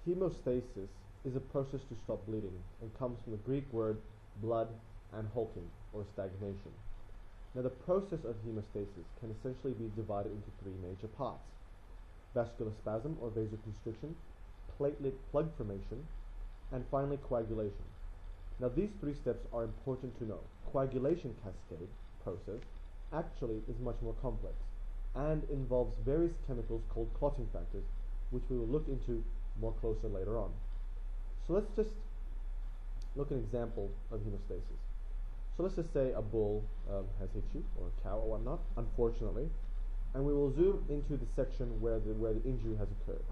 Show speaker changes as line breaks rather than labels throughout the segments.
Hemostasis is a process to stop bleeding and comes from the Greek word blood and halting or stagnation. Now the process of hemostasis can essentially be divided into three major parts: vascular spasm or vasoconstriction, platelet plug formation, and finally coagulation. Now these three steps are important to know. Coagulation cascade process actually is much more complex and involves various chemicals called clotting factors, which we will look into more closer later on. So let's just look at an example of hemostasis. So let's just say a bull has hit you, or a cow or whatnot, unfortunately, and we will zoom into the section where the injury has occurred.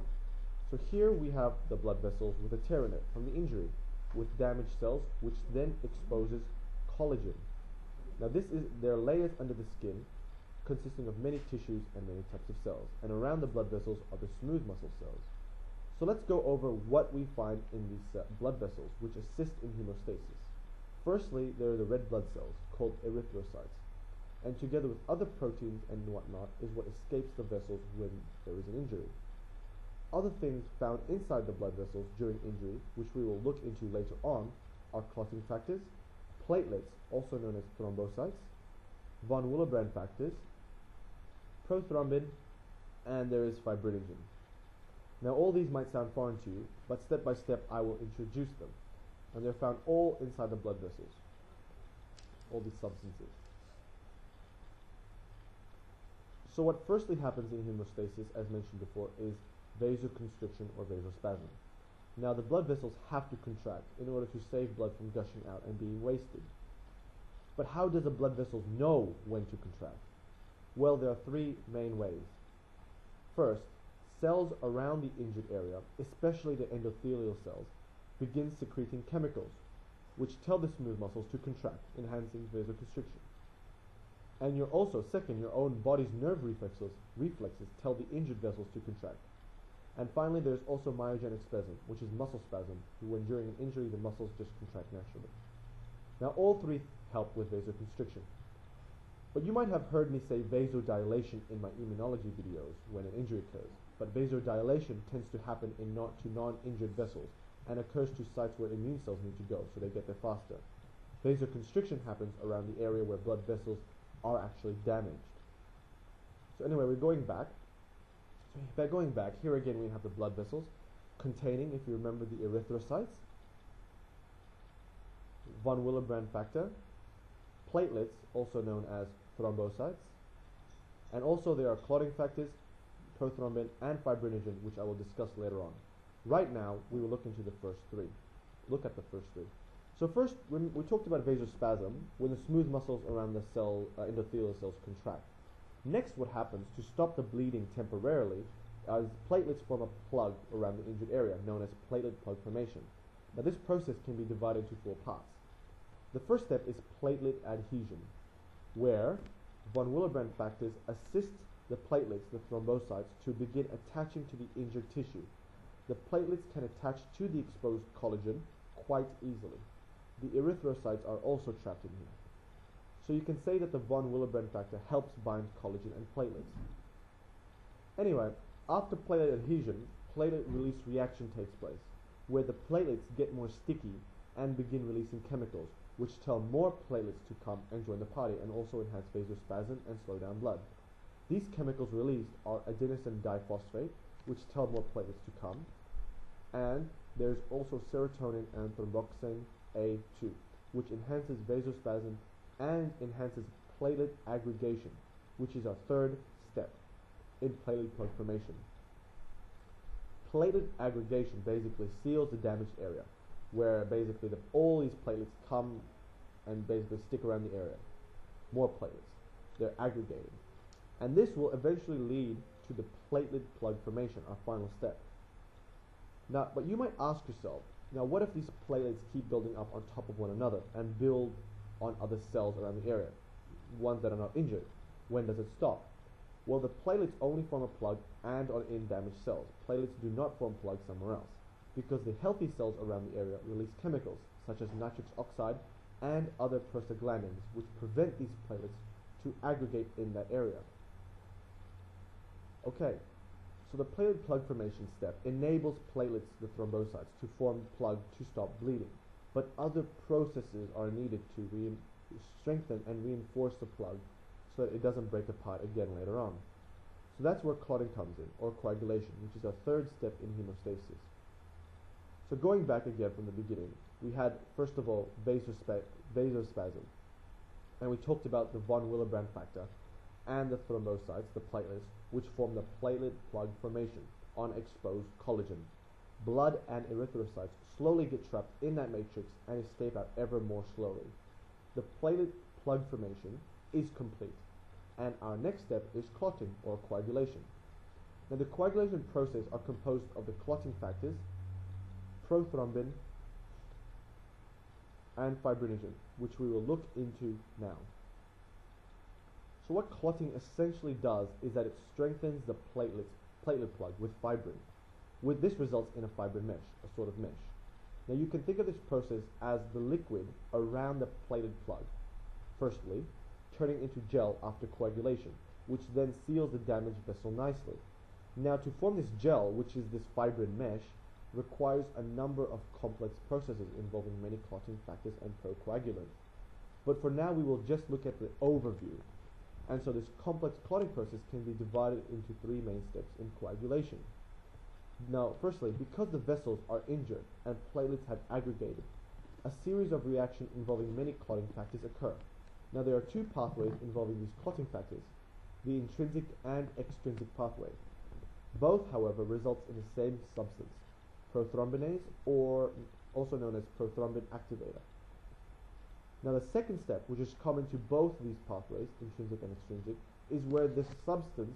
So here we have the blood vessels with a tear in it from the injury, with damaged cells, which then exposes collagen. Now there are layers under the skin consisting of many tissues and many types of cells, and around the blood vessels are the smooth muscle cells. So let's go over what we find in these blood vessels which assist in hemostasis. Firstly, there are the red blood cells called erythrocytes, and together with other proteins and whatnot is what escapes the vessels when there is an injury. Other things found inside the blood vessels during injury, which we will look into later on, are clotting factors, platelets, also known as thrombocytes, von Willebrand factors, prothrombin, and there is fibrinogen. Now all these might sound foreign to you, but step by step I will introduce them. And they're found all inside the blood vessels, all these substances. So what firstly happens in hemostasis, as mentioned before, is vasoconstriction or vasospasm. Now the blood vessels have to contract in order to save blood from gushing out and being wasted. But how does the blood vessels know when to contract? Well, there are three main ways. First, cells around the injured area, especially the endothelial cells, begin secreting chemicals which tell the smooth muscles to contract, enhancing vasoconstriction. And your own body's nerve reflexes tell the injured vessels to contract. And finally, there's also myogenic spasm, which is muscle spasm, when during an injury the muscles just contract naturally. Now all three help with vasoconstriction. But you might have heard me say vasodilation in my immunology videos when an injury occurs. But vasodilation tends to happen to non-injured vessels and occurs to sites where immune cells need to go, so they get there faster. Vasoconstriction happens around the area where blood vessels are actually damaged. So anyway, we're going back. So by going back, here again we have the blood vessels containing, if you remember, the erythrocytes, von Willebrand factor, platelets, also known as thrombocytes, and also there are clotting factors, prothrombin, and fibrinogen, which I will discuss later on. Right now, we will look into the first three. Look at the first three. So first, when we talked about vasospasm, when the smooth muscles around the endothelial cells contract. Next, what happens to stop the bleeding temporarily is platelets form a plug around the injured area, known as platelet plug formation. Now this process can be divided into four parts. The first step is platelet adhesion, where von Willebrand factors assist the platelets, the thrombocytes, to begin attaching to the injured tissue. The platelets can attach to the exposed collagen quite easily. The erythrocytes are also trapped in here. So you can say that the von Willebrand factor helps bind collagen and platelets. Anyway, after platelet adhesion, platelet release reaction takes place, where the platelets get more sticky and begin releasing chemicals, which tell more platelets to come and join the party and also enhance vasospasm and slow down blood. These chemicals released are adenosine diphosphate, which tell more platelets to come, and there's also serotonin and thromboxane A2, which enhances vasospasm and enhances platelet aggregation, which is our third step in platelet plug formation. Platelet aggregation basically seals the damaged area, where basically all these platelets come and basically stick around the area. More platelets. They're aggregated. And this will eventually lead to the platelet plug formation, our final step. Now, but you might ask yourself, now what if these platelets keep building up on top of one another and build on other cells around the area, ones that are not injured? When does it stop? Well, the platelets only form a plug and on in damaged cells. Platelets do not form plugs somewhere else, because the healthy cells around the area release chemicals such as nitric oxide and other prostaglandins, which prevent these platelets to aggregate in that area. Okay, So the platelet plug formation step enables platelets, the thrombocytes, to form plug to stop bleeding. But other processes are needed to strengthen and reinforce the plug so that it doesn't break apart again later on. So that's where clotting comes in, or coagulation, which is our third step in hemostasis. So going back again from the beginning, we had, first of all, vasospasm. And we talked about the von Willebrand factor and the thrombocytes, the platelets, which form the platelet plug formation on exposed collagen. Blood and erythrocytes slowly get trapped in that matrix and escape out ever more slowly. The platelet plug formation is complete, and our next step is clotting, or coagulation. Now the coagulation process are composed of the clotting factors, prothrombin, and fibrinogen, which we will look into now. So what clotting essentially does is that it strengthens the platelet plug with fibrin. This results in a fibrin mesh, a sort of mesh. Now you can think of this process as the liquid around the platelet plug, firstly, turning into gel after coagulation, which then seals the damaged vessel nicely. Now to form this gel, which is this fibrin mesh, requires a number of complex processes involving many clotting factors and procoagulants. But for now we will just look at the overview. And so this complex clotting process can be divided into three main steps in coagulation. Now, firstly, because the vessels are injured and platelets have aggregated, a series of reactions involving many clotting factors occur. Now, there are two pathways involving these clotting factors, the intrinsic and extrinsic pathway. Both, however, results in the same substance, prothrombinase, or also known as prothrombin activator. Now, the second step, which is common to both these pathways, intrinsic and extrinsic, is where this substance,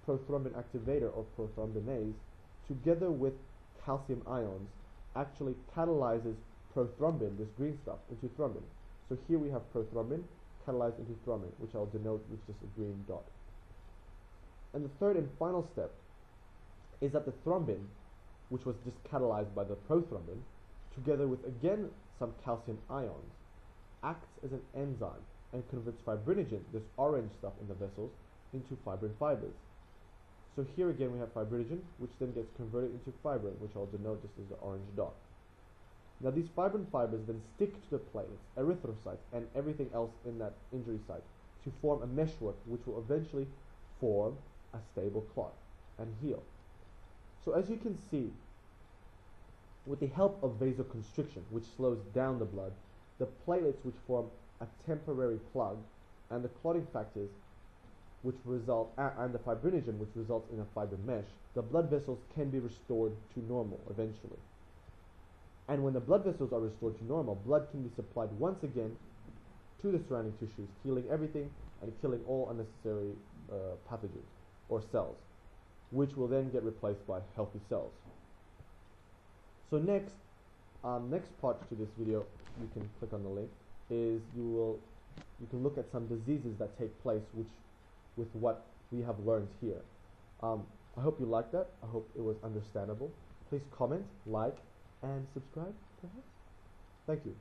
prothrombin activator or prothrombinase, together with calcium ions, actually catalyzes prothrombin, this green stuff, into thrombin. So here we have prothrombin catalyzed into thrombin, which I'll denote with just a green dot. And the third and final step is that the thrombin, which was just catalyzed by the prothrombin, together with again some calcium ions, acts as an enzyme and converts fibrinogen, this orange stuff in the vessels, into fibrin fibers. So here again we have fibrinogen, which then gets converted into fibrin, which I'll denote just as the orange dot. Now these fibrin fibers then stick to the platelets, erythrocytes, and everything else in that injury site to form a meshwork which will eventually form a stable clot and heal. So as you can see, with the help of vasoconstriction, which slows down the blood, the platelets, which form a temporary plug, and the clotting factors, which result, and the fibrinogen, which results in a fibrin mesh, the blood vessels can be restored to normal eventually. And when the blood vessels are restored to normal, blood can be supplied once again to the surrounding tissues, healing everything and killing all unnecessary pathogens or cells, which will then get replaced by healthy cells. So next part to this video, you can click on the link, is you can look at some diseases that take place with what we have learned here. I hope you liked that. I hope it was understandable. Please comment, like, and subscribe, perhaps. Thank you.